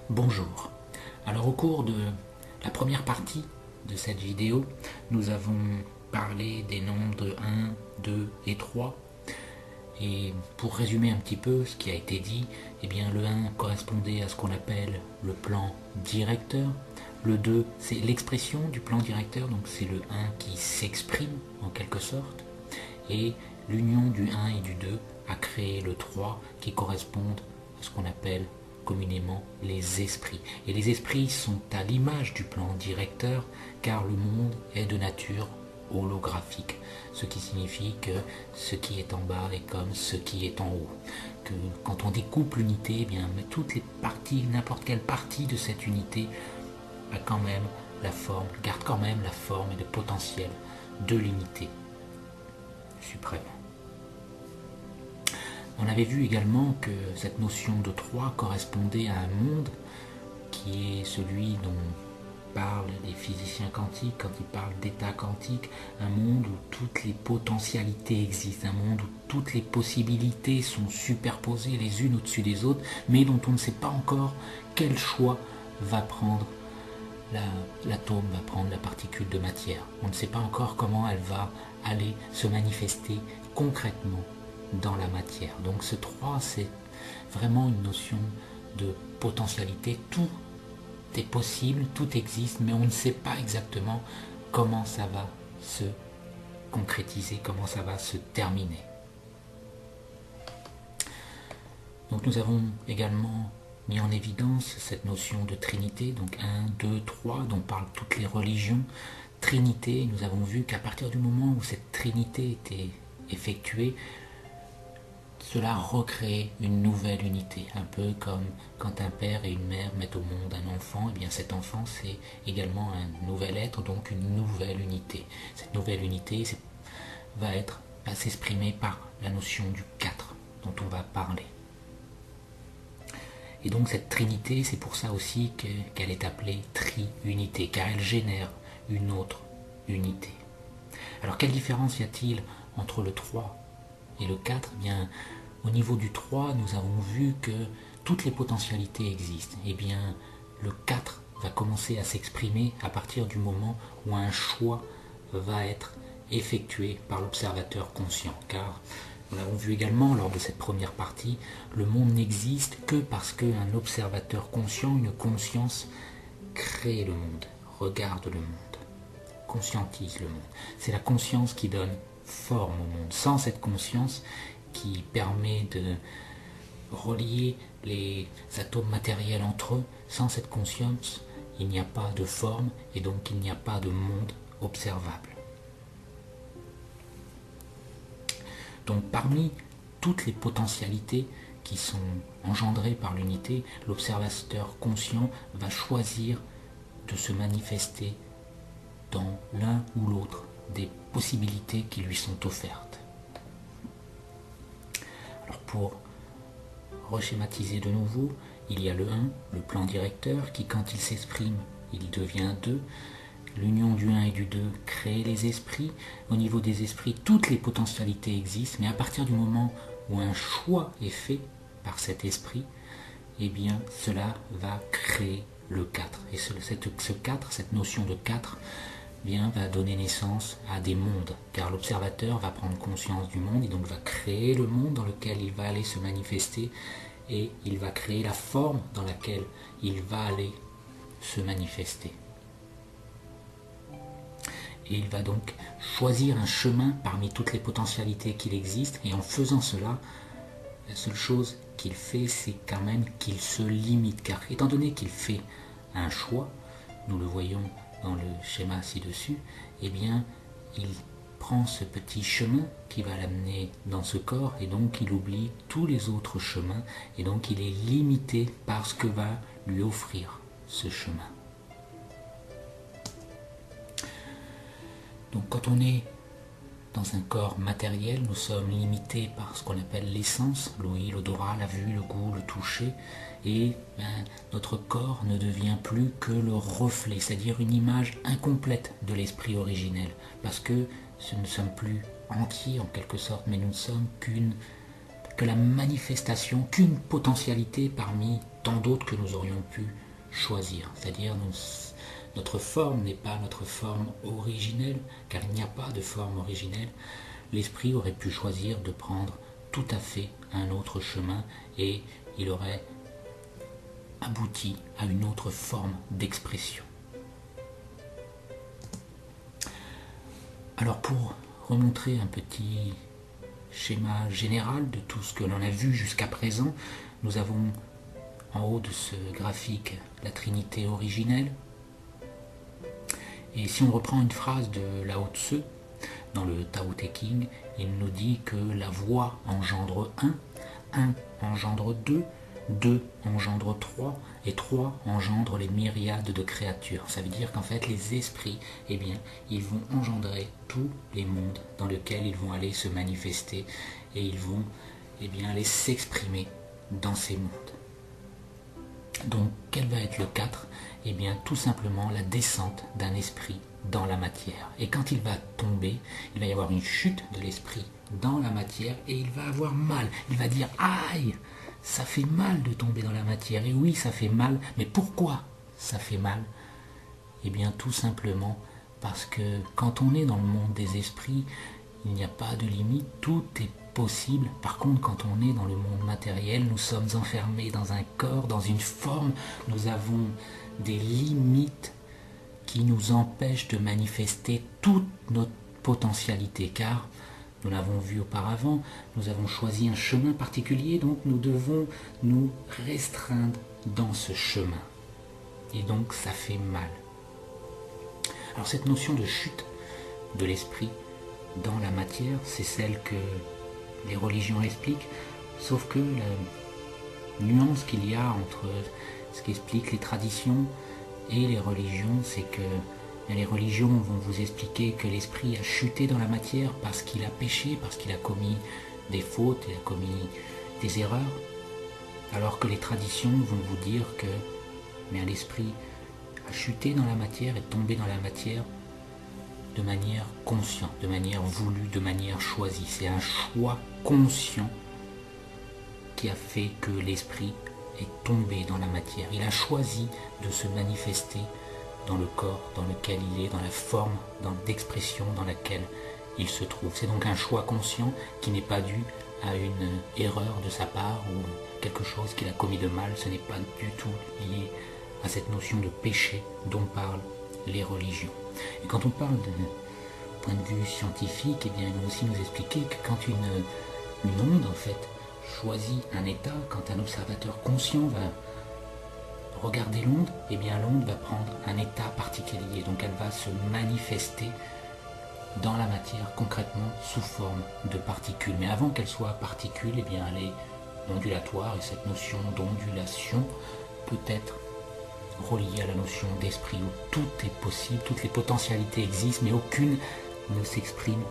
Bonjour. Alors au cours de la première partie de cette vidéo, nous avons parlé des nombres de 1, 2 et 3. Et pour résumer un petit peu ce qui a été dit, eh bien le 1 correspondait à ce qu'on appelle le plan directeur. Le 2, c'est l'expression du plan directeur, donc c'est le 1 qui s'exprime en quelque sorte. Et l'union du 1 et du 2 a créé le 3 qui correspondent à ce qu'on appelle communément les esprits. Et les esprits sont à l'image du plan directeur car le monde est de nature holographique, ce qui signifie que ce qui est en bas est comme ce qui est en haut. Que quand on découpe l'unité, eh bien toutes les parties, n'importe quelle partie de cette unité a quand même la forme, garde quand même la forme et le potentiel de l'unité suprême. On avait vu également que cette notion de 3 correspondait à un monde qui est celui dont parlent les physiciens quantiques quand ils parlent d'état quantique, un monde où toutes les potentialités existent, un monde où toutes les possibilités sont superposées les unes au-dessus des autres, mais dont on ne sait pas encore quel choix va prendre l'atome, va prendre la particule de matière. On ne sait pas encore comment elle va aller se manifester concrètement dans la matière. Donc ce 3, c'est vraiment une notion de potentialité. Tout est possible, tout existe, mais on ne sait pas exactement comment ça va se concrétiser, comment ça va se terminer. Donc nous avons également mis en évidence cette notion de Trinité, donc 1, 2, 3, dont parlent toutes les religions. Trinité, nous avons vu qu'à partir du moment où cette Trinité était effectuée, cela recrée une nouvelle unité, un peu comme quand un père et une mère mettent au monde un enfant, et bien cet enfant c'est également un nouvel être, donc une nouvelle unité. Cette nouvelle unité va s'exprimer par la notion du 4 dont on va parler. Et donc cette trinité, c'est pour ça aussi qu'elle est appelée tri-unité, car elle génère une autre unité. Alors quelle différence y a-t-il entre le 3 et le 4 ? Eh bien, au niveau du 3, nous avons vu que toutes les potentialités existent. Eh bien, le 4 va commencer à s'exprimer à partir du moment où un choix va être effectué par l'observateur conscient. Car, nous l'avons vu également lors de cette première partie, le monde n'existe que parce qu'un observateur conscient, une conscience, crée le monde, regarde le monde, conscientise le monde. C'est la conscience qui donne forme au monde. Sans cette conscience qui permet de relier les atomes matériels entre eux, sans cette conscience, il n'y a pas de forme et donc il n'y a pas de monde observable. Donc parmi toutes les potentialités qui sont engendrées par l'unité, l'observateur conscient va choisir de se manifester dans l'un ou l'autre des possibilités qui lui sont offertes. Alors pour reschématiser de nouveau, il y a le 1, le plan directeur, qui quand il s'exprime, il devient 2. L'union du 1 et du 2 crée les esprits. Au niveau des esprits, toutes les potentialités existent, mais à partir du moment où un choix est fait par cet esprit, eh bien cela va créer le 4. Et ce 4, cette notion de 4, va donner naissance à des mondes, car l'observateur va prendre conscience du monde et donc va créer le monde dans lequel il va aller se manifester et il va créer la forme dans laquelle il va aller se manifester. Et il va donc choisir un chemin parmi toutes les potentialités qu'il existe, et en faisant cela, la seule chose qu'il fait, c'est quand même qu'il se limite, car étant donné qu'il fait un choix, nous le voyons dans le schéma ci-dessus, eh bien, il prend ce petit chemin qui va l'amener dans ce corps, et donc il oublie tous les autres chemins, et donc il est limité par ce que va lui offrir ce chemin. Donc quand on est dans un corps matériel, nous sommes limités par ce qu'on appelle l'essence, l'ouïe, l'odorat, la vue, le goût, le toucher, et notre corps ne devient plus que le reflet, c'est-à-dire une image incomplète de l'esprit originel, parce que nous ne sommes plus entiers en quelque sorte, mais nous ne sommes que la manifestation, qu'une potentialité parmi tant d'autres que nous aurions pu choisir. C'est-à-dire notre forme n'est pas notre forme originelle, car il n'y a pas de forme originelle. L'esprit aurait pu choisir de prendre tout à fait un autre chemin et il aurait abouti à une autre forme d'expression. Alors pour remontrer un petit schéma général de tout ce que l'on a vu jusqu'à présent, nous avons en haut de ce graphique la Trinité originelle. Et si on reprend une phrase de Lao Tzu, dans le Tao Te Ching, il nous dit que la voix engendre 1 engendre 2 engendre 3, et 3 engendre les myriades de créatures. Ça veut dire qu'en fait, les esprits, eh bien, ils vont engendrer tous les mondes dans lesquels ils vont aller se manifester, et ils vont, eh bien, aller s'exprimer dans ces mondes. Donc, quel va être le 4 ? Eh bien, tout simplement la descente d'un esprit dans la matière. Et quand il va tomber, il va y avoir une chute de l'esprit dans la matière et il va avoir mal. Il va dire « Aïe, ça fait mal de tomber dans la matière. » Et oui, ça fait mal, mais pourquoi ça fait mal ? Eh bien, tout simplement parce que quand on est dans le monde des esprits, il n'y a pas de limite, tout est possible. Par contre, quand on est dans le monde matériel, nous sommes enfermés dans un corps, dans une forme, nous avons des limites qui nous empêchent de manifester toute notre potentialité, car nous l'avons vu auparavant, nous avons choisi un chemin particulier, donc nous devons nous restreindre dans ce chemin. Et donc ça fait mal. Alors cette notion de chute de l'esprit dans la matière, c'est celle que les religions expliquent, sauf que la nuance qu'il y a entre ce qu'expliquent les traditions et les religions, c'est que les religions vont vous expliquer que l'esprit a chuté dans la matière parce qu'il a péché, parce qu'il a commis des fautes, il a commis des erreurs, alors que les traditions vont vous dire que l'esprit a chuté dans la matière, est tombé dans la matière de manière consciente, de manière voulue, de manière choisie. C'est un choix conscient qui a fait que l'esprit est tombé dans la matière. Il a choisi de se manifester dans le corps dans lequel il est, dans la forme d'expression dans laquelle il se trouve. C'est donc un choix conscient qui n'est pas dû à une erreur de sa part ou quelque chose qu'il a commis de mal. Ce n'est pas du tout lié à cette notion de péché dont parlent les religions. Et quand on parle de point de vue scientifique, eh bien, ils vont aussi nous expliquer que quand une onde, en fait, choisit un état, quand un observateur conscient va regarder l'onde, eh bien l'onde va prendre un état particulier, donc elle va se manifester dans la matière concrètement sous forme de particules. Mais avant qu'elle soit particule, eh bien elle est ondulatoire, et cette notion d'ondulation peut être reliée à la notion d'esprit où tout est possible, toutes les potentialités existent, mais aucune ne s'exprime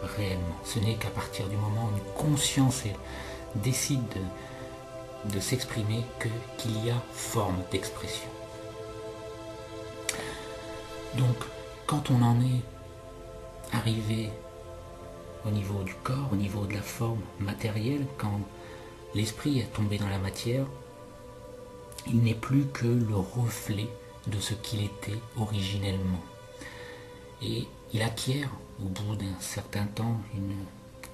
réellement. Ce n'est qu'à partir du moment où une conscience décide de s'exprimer qu'il y a forme d'expression. Donc, quand on en est arrivé au niveau du corps, au niveau de la forme matérielle, quand l'esprit est tombé dans la matière, il n'est plus que le reflet de ce qu'il était originellement. Et il acquiert, au bout d'un certain temps, une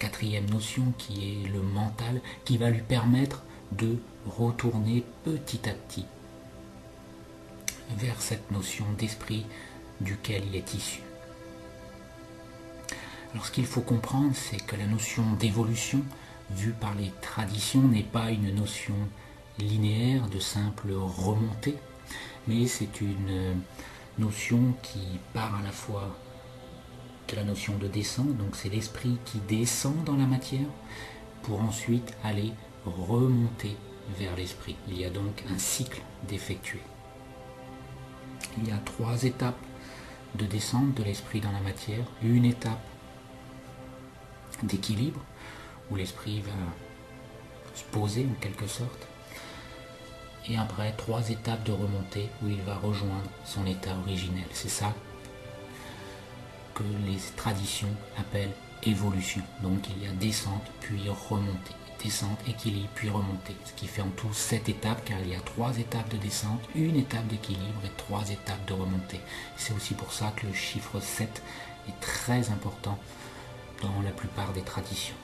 quatrième notion qui est le mental, qui va lui permettre de retourner petit à petit vers cette notion d'esprit duquel il est issu. Alors ce qu'il faut comprendre, c'est que la notion d'évolution, vue par les traditions, n'est pas une notion linéaire de simple remontée, mais c'est une notion qui part à la fois de la notion de descente, donc c'est l'esprit qui descend dans la matière pour ensuite aller remonter vers l'esprit. Il y a donc un cycle d'effectuer. Il y a 3 étapes de descente de l'esprit dans la matière. Une étape d'équilibre, où l'esprit va se poser en quelque sorte. Et après 3 étapes de remontée, où il va rejoindre son état originel. C'est ça que les traditions appellent évolution. Donc il y a descente puis remontée. descente, équilibre, puis remontée. Ce qui fait en tout 7 étapes, car il y a 3 étapes de descente, une étape d'équilibre et 3 étapes de remontée. C'est aussi pour ça que le chiffre 7 est très important dans la plupart des traditions.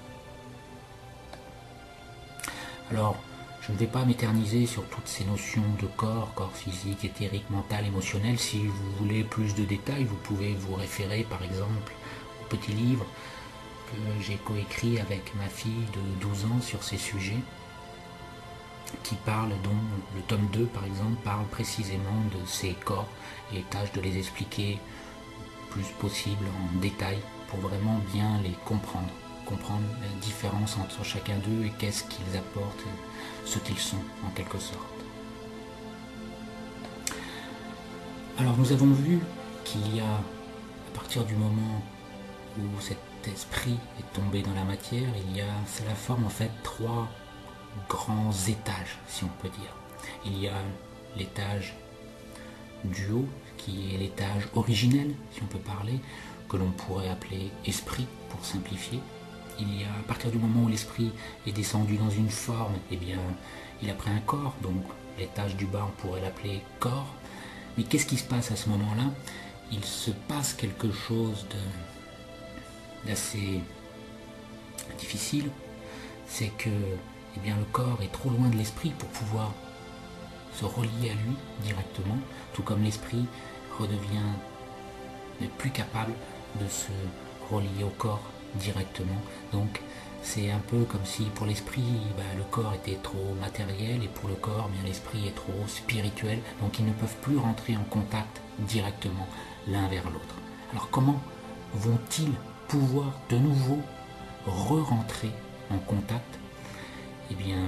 Alors, je ne vais pas m'éterniser sur toutes ces notions de corps physique, éthérique, mental, émotionnel. Si vous voulez plus de détails, vous pouvez vous référer par exemple au petit livre que j'ai coécrit avec ma fille de 12 ans sur ces sujets, qui parle, dont le tome 2 par exemple, parle précisément de ces corps et tâche de les expliquer le plus possible en détail pour vraiment bien les comprendre la différence entre chacun d'eux et qu'est-ce qu'ils apportent, ce qu'ils sont en quelque sorte. Alors nous avons vu qu'il y a, à partir du moment où cet esprit est tombé dans la matière, cela forme en fait 3 grands étages, si on peut dire. Il y a l'étage du haut, qui est l'étage originel, si on peut parler, que l'on pourrait appeler esprit pour simplifier. Il y a, à partir du moment où l'esprit est descendu dans une forme, eh bien, il a pris un corps, donc l'étage du bas, on pourrait l'appeler corps. Mais qu'est-ce qui se passe à ce moment-là? Il se passe quelque chose d'assez difficile, c'est que eh bien, le corps est trop loin de l'esprit pour pouvoir se relier à lui directement, tout comme l'esprit n'est plus capable de se relier au corps directement. Donc c'est un peu comme si pour l'esprit le corps était trop matériel et pour le corps l'esprit est trop spirituel, donc ils ne peuvent plus rentrer en contact directement l'un vers l'autre. Alors comment vont-ils pouvoir de nouveau re-rentrer en contact? Eh bien,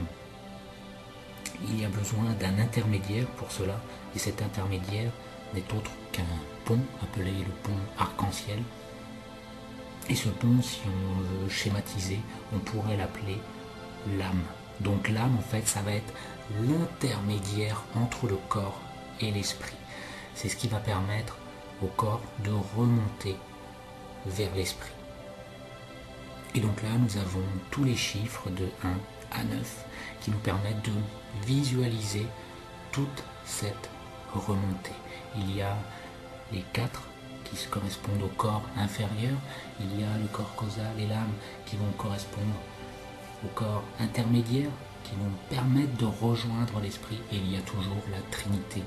il y a besoin d'un intermédiaire pour cela, et cet intermédiaire n'est autre qu'un pont appelé le pont arc-en-ciel. Et ce pont, si on veut schématiser, on pourrait l'appeler l'âme. Donc l'âme, en fait, ça va être l'intermédiaire entre le corps et l'esprit. C'est ce qui va permettre au corps de remonter vers l'esprit. Et donc là, nous avons tous les chiffres de 1 à 9 qui nous permettent de visualiser toute cette remontée. Il y a les 4 qui se correspondent au corps inférieur, il y a le corps causal et l'âme qui vont correspondre au corps intermédiaire, qui vont permettre de rejoindre l'esprit, et il y a toujours la Trinité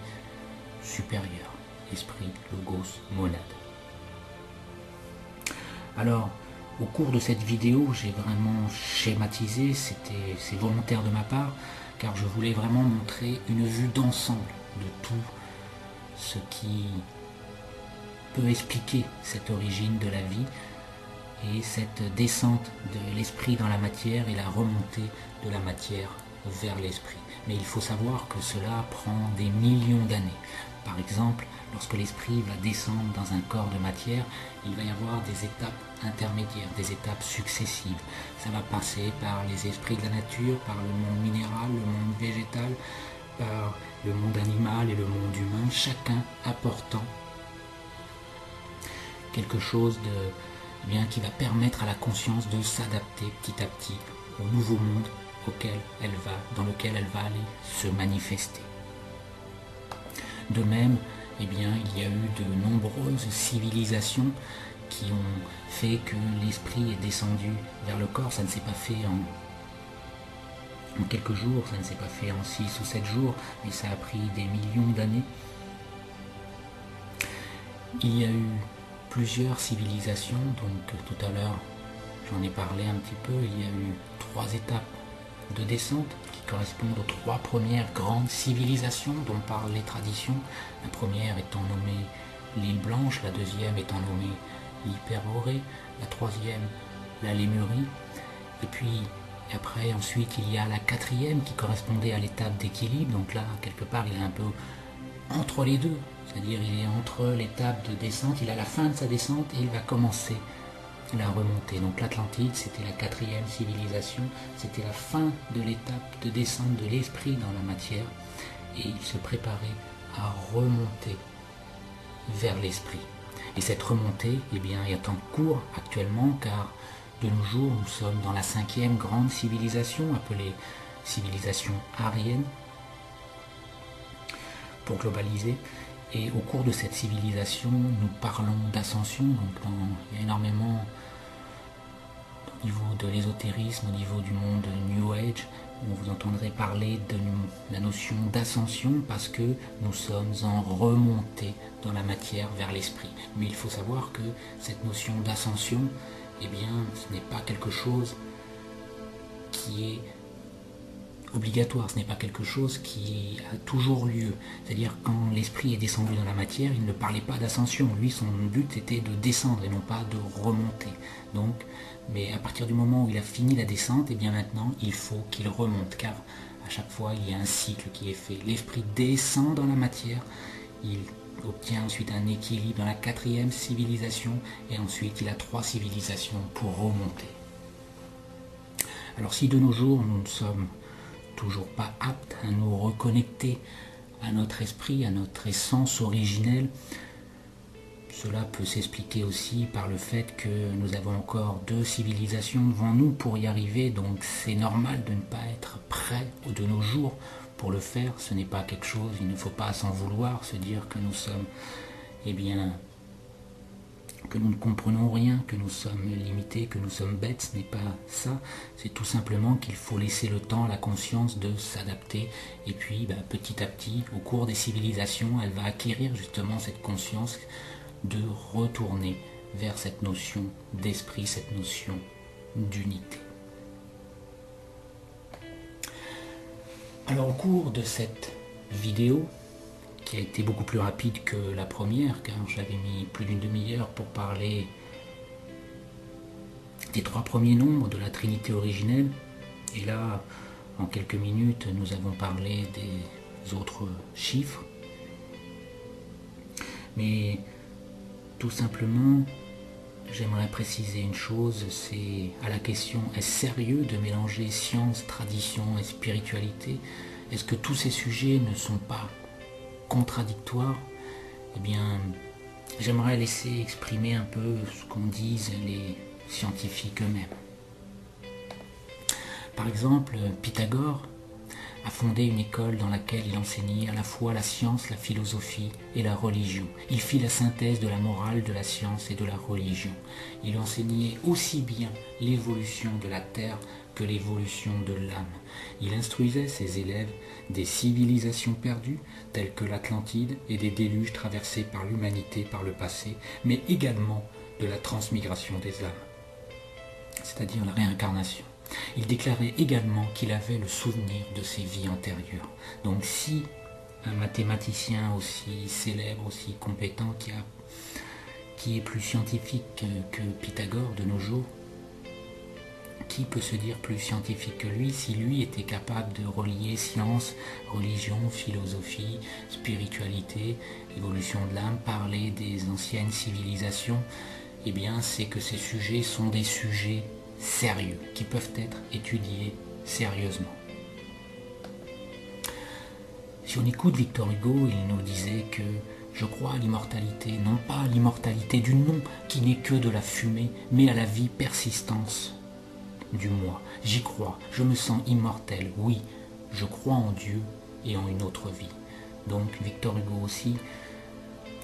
supérieure, esprit, logos, monade. Alors, au cours de cette vidéo, j'ai vraiment schématisé, c'est volontaire de ma part, car je voulais vraiment montrer une vue d'ensemble de tout ce qui peut expliquer cette origine de la vie et cette descente de l'esprit dans la matière et la remontée de la matière vers l'esprit. Mais il faut savoir que cela prend des millions d'années. Par exemple, lorsque l'esprit va descendre dans un corps de matière, il va y avoir des étapes intermédiaires, des étapes successives. Ça va passer par les esprits de la nature, par le monde minéral, le monde végétal, par le monde animal et le monde humain, chacun apportant quelque chose qui va permettre à la conscience de s'adapter petit à petit au nouveau monde dans lequel elle va aller se manifester. De même, il y a eu de nombreuses civilisations qui ont fait que l'esprit est descendu vers le corps. Ça ne s'est pas fait en quelques jours, ça ne s'est pas fait en 6 ou 7 jours, mais ça a pris des millions d'années. Il y a eu plusieurs civilisations, donc tout à l'heure j'en ai parlé un petit peu, il y a eu 3 étapes de descente qui correspondent aux 3 premières grandes civilisations dont parlent les traditions. La première étant nommée l'île Blanche, la deuxième étant nommée l'Hyperborée, la troisième la Lémurie, et puis après ensuite il y a la 4e qui correspondait à l'étape d'équilibre, donc là quelque part il est un peu entre les deux, c'est-à-dire il est entre l'étape de descente, il est à la fin de sa descente et il va commencer la remontée. Donc l'Atlantide, c'était la 4e civilisation, c'était la fin de l'étape de descente de l'esprit dans la matière, et il se préparait à remonter vers l'esprit. Et cette remontée est en cours actuellement, car de nos jours, nous sommes dans la 5e grande civilisation, appelée civilisation aryenne, pour globaliser. Et au cours de cette civilisation, nous parlons d'ascension. Donc il y a énormément, au niveau de l'ésotérisme, au niveau du monde New Age, vous entendrez parler de la notion d'ascension parce que nous sommes en remontée dans la matière vers l'esprit. Mais il faut savoir que cette notion d'ascension, eh bien, ce n'est pas quelque chose qui est obligatoire, ce n'est pas quelque chose qui a toujours lieu. C'est-à-dire quand l'esprit est descendu dans la matière, il ne parlait pas d'ascension. Lui, son but était de descendre et non pas de remonter. Donc, mais à partir du moment où il a fini la descente, et bien maintenant, il faut qu'il remonte, car à chaque fois, il y a un cycle qui est fait. L'esprit descend dans la matière, il obtient ensuite un équilibre dans la 4e civilisation, et ensuite il a 3 civilisations pour remonter. Alors si de nos jours, nous ne sommes toujours pas aptes à nous reconnecter à notre esprit, à notre essence originelle, cela peut s'expliquer aussi par le fait que nous avons encore 2 civilisations devant nous pour y arriver, donc c'est normal de ne pas être prêt de nos jours pour le faire. Ce n'est pas quelque chose, il ne faut pas s'en vouloir, se dire que nous sommes, eh bien, que nous ne comprenons rien, que nous sommes limités, que nous sommes bêtes, ce n'est pas ça. C'est tout simplement qu'il faut laisser le temps à la conscience de s'adapter. Et puis, petit à petit, au cours des civilisations, elle va acquérir justement cette conscience de retourner vers cette notion d'esprit, cette notion d'unité. Alors, au cours de cette vidéo, qui a été beaucoup plus rapide que la première, car j'avais mis plus d'une demi-heure pour parler des 3 premiers nombres de la Trinité originelle. Et là, en quelques minutes, nous avons parlé des autres chiffres. Mais tout simplement, j'aimerais préciser une chose, c'est à la question, est-ce sérieux de mélanger science, tradition et spiritualité? Est-ce que tous ces sujets ne sont pas contradictoires? Eh bien, j'aimerais laisser exprimer un peu ce qu'en disent les scientifiques eux-mêmes. Par exemple, Pythagore a fondé une école dans laquelle il enseignait à la fois la science, la philosophie et la religion. Il fit la synthèse de la morale, de la science et de la religion. Il enseignait aussi bien l'évolution de la terre que l'évolution de l'âme. Il instruisait ses élèves des civilisations perdues, telles que l'Atlantide et des déluges traversés par l'humanité par le passé, mais également de la transmigration des âmes, c'est-à-dire la réincarnation. Il déclarait également qu'il avait le souvenir de ses vies antérieures. Donc si un mathématicien aussi célèbre, aussi compétent, qui est plus scientifique que Pythagore de nos jours, qui peut se dire plus scientifique que lui si lui était capable de relier science, religion, philosophie, spiritualité, évolution de l'âme, parler des anciennes civilisations? Eh bien, c'est que ces sujets sont des sujets sérieux, qui peuvent être étudiés sérieusement. Si on écoute Victor Hugo, il nous disait que je crois à l'immortalité, non pas à l'immortalité du nom, qui n'est que de la fumée, mais à la vie persistance du moi. J'y crois, je me sens immortel, oui, je crois en Dieu et en une autre vie. Donc Victor Hugo aussi,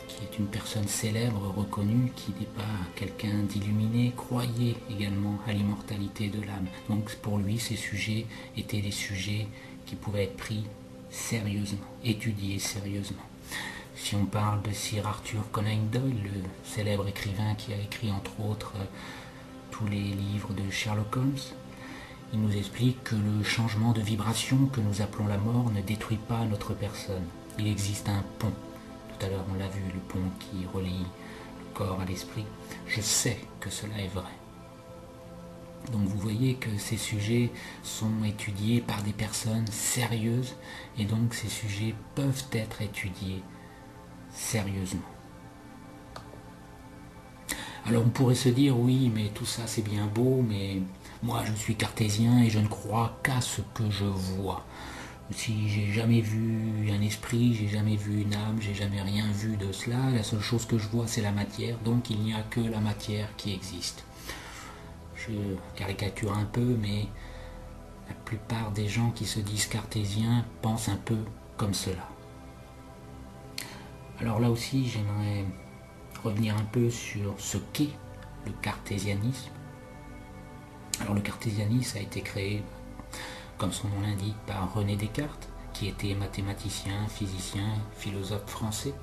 qui est une personne célèbre, reconnue, qui n'est pas quelqu'un d'illuminé, croyait également à l'immortalité de l'âme. Donc pour lui, ces sujets étaient des sujets qui pouvaient être pris sérieusement, étudiés sérieusement. Si on parle de Sir Arthur Conan Doyle, le célèbre écrivain qui a écrit entre autres tous les livres de Sherlock Holmes, il nous explique que le changement de vibration que nous appelons la mort ne détruit pas notre personne. Il existe un pont. Tout à l'heure on l'a vu, le pont qui relie le corps à l'esprit. Je sais que cela est vrai. Donc vous voyez que ces sujets sont étudiés par des personnes sérieuses et donc ces sujets peuvent être étudiés sérieusement. Alors on pourrait se dire oui mais tout ça c'est bien beau mais moi je suis cartésien et je ne crois qu'à ce que je vois. Si j'ai jamais vu un esprit, j'ai jamais vu une âme, j'ai jamais rien vu de cela, la seule chose que je vois c'est la matière, donc il n'y a que la matière qui existe. Je je caricature un peu, mais la plupart des gens qui se disent cartésiens pensent un peu comme cela. Alors là aussi, j'aimerais revenir un peu sur ce qu'est le cartésianisme. Alors le cartésianisme a été créé, comme son nom l'indique, par René Descartes, qui était mathématicien, physicien, philosophe français.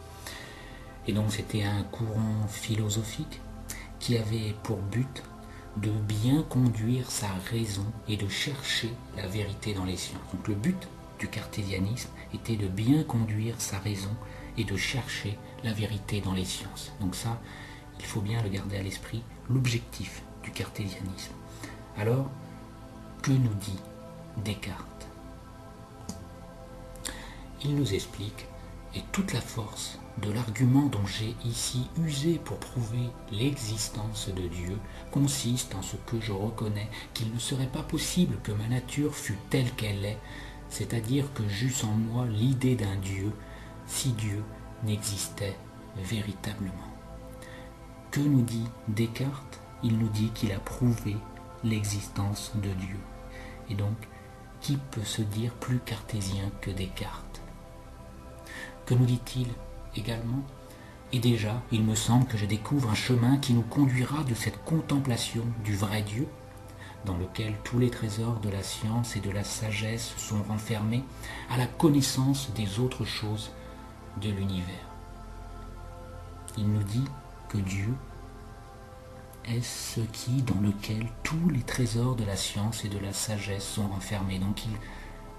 Et donc c'était un courant philosophique qui avait pour but de bien conduire sa raison et de chercher la vérité dans les sciences. Donc le but du cartésianisme était de bien conduire sa raison et de chercher la vérité dans les sciences. Donc ça, il faut bien le garder à l'esprit, l'objectif du cartésianisme. Alors, que nous dit Descartes? Il nous explique, et toute la force de l'argument dont j'ai ici usé pour prouver l'existence de Dieu consiste en ce que je reconnais qu'il ne serait pas possible que ma nature fût telle qu'elle est, c'est-à-dire que j'eusse en moi l'idée d'un Dieu, si Dieu n'existait véritablement. Que nous dit Descartes? Il nous dit qu'il a prouvé l'existence de Dieu. Et donc, qui peut se dire plus cartésien que Descartes? Que nous dit-il également? Et déjà, il me semble que je découvre un chemin qui nous conduira de cette contemplation du vrai Dieu, dans lequel tous les trésors de la science et de la sagesse sont renfermés, à la connaissance des autres choses de l'univers. Il nous dit que Dieu est ce qui, dans lequel tous les trésors de la science et de la sagesse sont renfermés. Donc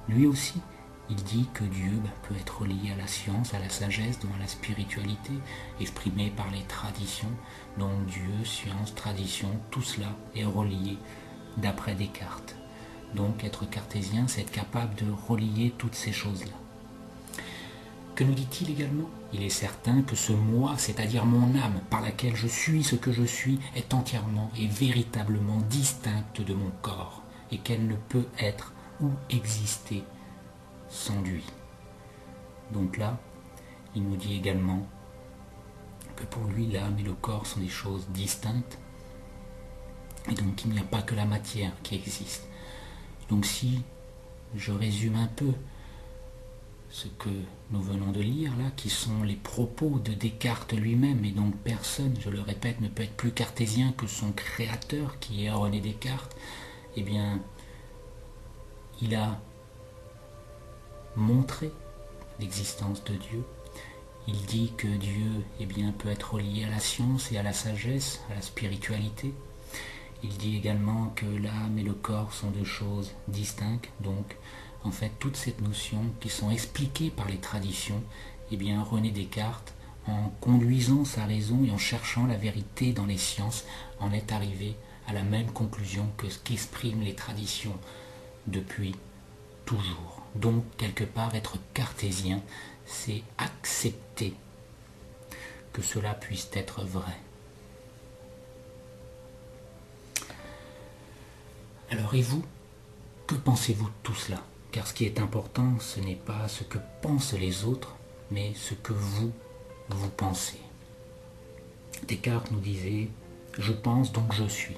lui aussi, il dit que Dieu peut être relié à la science, à la sagesse, à la spiritualité, exprimée par les traditions. Donc Dieu, science, tradition, tout cela est relié d'après Descartes. Donc être cartésien, c'est être capable de relier toutes ces choses-là. Que nous dit-il également? Il est certain que ce moi, c'est-à-dire mon âme, par laquelle je suis ce que je suis, est entièrement et véritablement distincte de mon corps, et qu'elle ne peut être ou exister sans lui. Donc là, il nous dit également que pour lui, l'âme et le corps sont des choses distinctes, et donc il n'y a pas que la matière qui existe. Donc si je résume un peu ce que nous venons de lire là, qui sont les propos de Descartes lui-même, et donc personne, je le répète, ne peut être plus cartésien que son créateur, qui est René Descartes, eh bien, il a montré l'existence de Dieu. Il dit que Dieu, eh bien, peut être relié à la science et à la sagesse, à la spiritualité. Il dit également que l'âme et le corps sont deux choses distinctes, donc en fait, toutes ces notions qui sont expliquées par les traditions, eh bien, René Descartes, en conduisant sa raison et en cherchant la vérité dans les sciences, en est arrivé à la même conclusion que ce qu'expriment les traditions depuis toujours. Donc, quelque part, être cartésien, c'est accepter que cela puisse être vrai. Alors, et vous, que pensez-vous de tout cela? Car ce qui est important, ce n'est pas ce que pensent les autres, mais ce que vous pensez. Descartes nous disait « Je pense donc je suis ».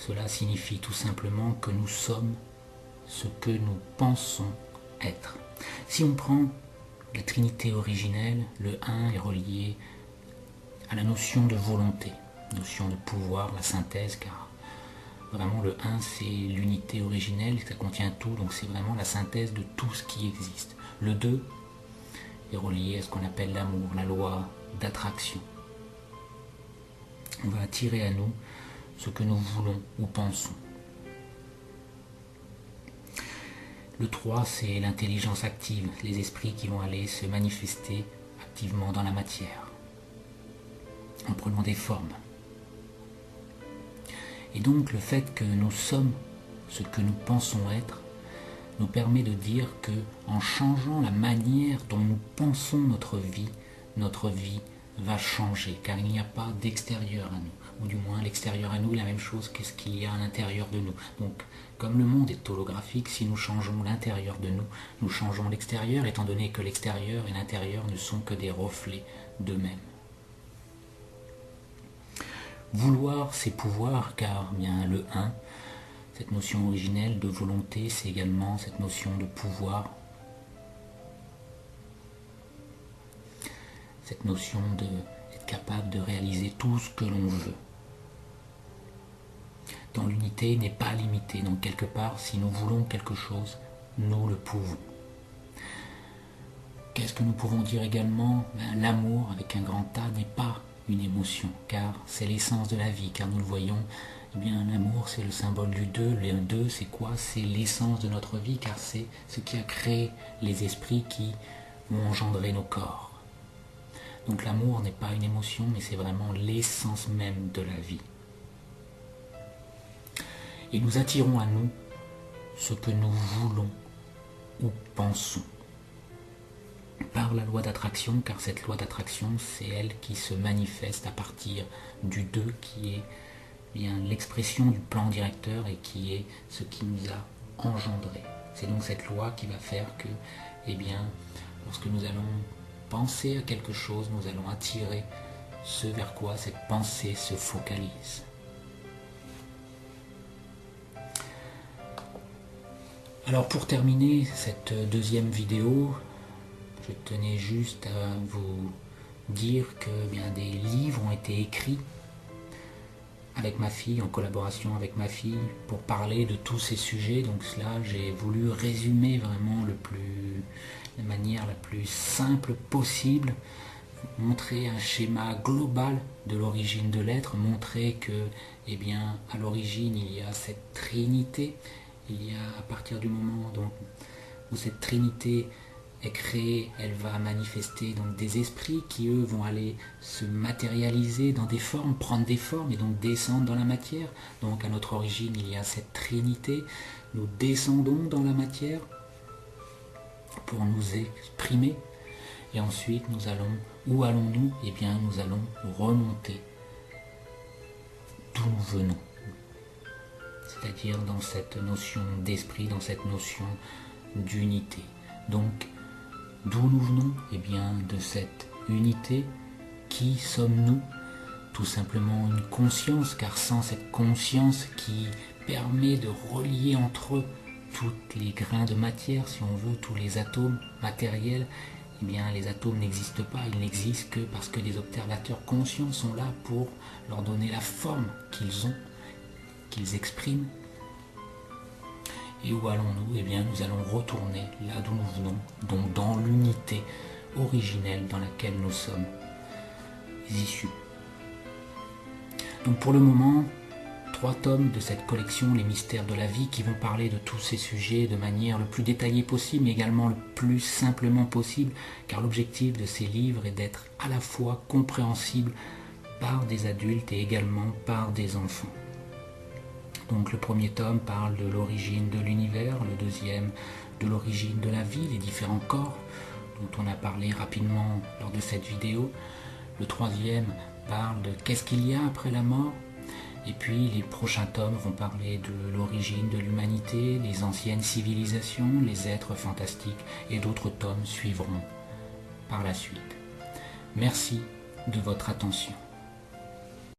Cela signifie tout simplement que nous sommes ce que nous pensons être. Si on prend la Trinité originelle, le 1 est relié à la notion de volonté, notion de pouvoir, la synthèse, car vraiment, le 1, c'est l'unité originelle, ça contient tout, donc c'est vraiment la synthèse de tout ce qui existe. Le 2 est relié à ce qu'on appelle l'amour, la loi d'attraction. On va attirer à nous ce que nous voulons ou pensons. Le 3, c'est l'intelligence active, les esprits qui vont aller se manifester activement dans la matière, en prenant des formes. Et donc le fait que nous sommes ce que nous pensons être nous permet de dire que en changeant la manière dont nous pensons notre vie va changer, car il n'y a pas d'extérieur à nous, ou du moins l'extérieur à nous est la même chose que ce qu'il y a à l'intérieur de nous. Donc comme le monde est holographique, si nous changeons l'intérieur de nous, nous changeons l'extérieur, étant donné que l'extérieur et l'intérieur ne sont que des reflets d'eux-mêmes. vouloir ses pouvoirs, car bien le 1, cette notion originelle de volonté, c'est également cette notion de pouvoir, cette notion d'être capable de réaliser tout ce que l'on veut. Dans l'unité n'est pas limitée, donc quelque part, si nous voulons quelque chose, nous le pouvons. Qu'est-ce que nous pouvons dire également? L'amour, avec un grand A, n'est pas une émotion, car c'est l'essence de la vie, car nous le voyons, eh bien l'amour c'est le symbole du 2, le 2 c'est quoi? C'est l'essence de notre vie, car c'est ce qui a créé les esprits qui ont engendré nos corps. Donc l'amour n'est pas une émotion, mais c'est vraiment l'essence même de la vie. Et nous attirons à nous ce que nous voulons ou pensons. Par la loi d'attraction, car cette loi d'attraction, c'est elle qui se manifeste à partir du 2, qui est bien l'expression du plan directeur et qui est ce qui nous a engendré. C'est donc cette loi qui va faire que, eh bien, lorsque nous allons penser à quelque chose, nous allons attirer ce vers quoi cette pensée se focalise. Alors pour terminer cette deuxième vidéo, je tenais juste à vous dire que bien des livres ont été écrits avec ma fille, en collaboration avec ma fille, pour parler de tous ces sujets. Donc cela, j'ai voulu résumer vraiment de manière la plus simple possible, montrer un schéma global de l'origine de l'être, montrer que, eh bien, à l'origine, il y a cette trinité. Il y a, à partir du moment où cette trinité est créée, elle va manifester donc des esprits qui, eux, vont aller se matérialiser dans des formes, prendre des formes et donc descendre dans la matière. Donc à notre origine, il y a cette trinité. Nous descendons dans la matière pour nous exprimer. Et ensuite, nous allons, où allons-nous? Eh bien, nous allons remonter d'où nous venons. C'est-à-dire dans cette notion d'esprit, dans cette notion d'unité. Donc, d'où nous venons? Eh bien, de cette unité. Qui sommes-nous? Tout simplement une conscience, car sans cette conscience qui permet de relier entre eux tous les grains de matière, si on veut, tous les atomes matériels, eh bien, les atomes n'existent pas. Ils n'existent que parce que des observateurs conscients sont là pour leur donner la forme qu'ils ont, qu'ils expriment. Et où allons-nous? Eh bien, nous allons retourner là d'où nous venons, donc dans l'unité originelle dans laquelle nous sommes issus. Donc pour le moment, 3 tomes de cette collection, Les Mystères de la Vie, qui vont parler de tous ces sujets de manière le plus détaillée possible, mais également le plus simplement possible, car l'objectif de ces livres est d'être à la fois compréhensible par des adultes et également par des enfants. Donc le premier tome parle de l'origine de l'univers, le deuxième de l'origine de la vie, les différents corps dont on a parlé rapidement lors de cette vidéo. Le troisième parle de qu'est-ce qu'il y a après la mort. Et puis les prochains tomes vont parler de l'origine de l'humanité, les anciennes civilisations, les êtres fantastiques, et d'autres tomes suivront par la suite. Merci de votre attention.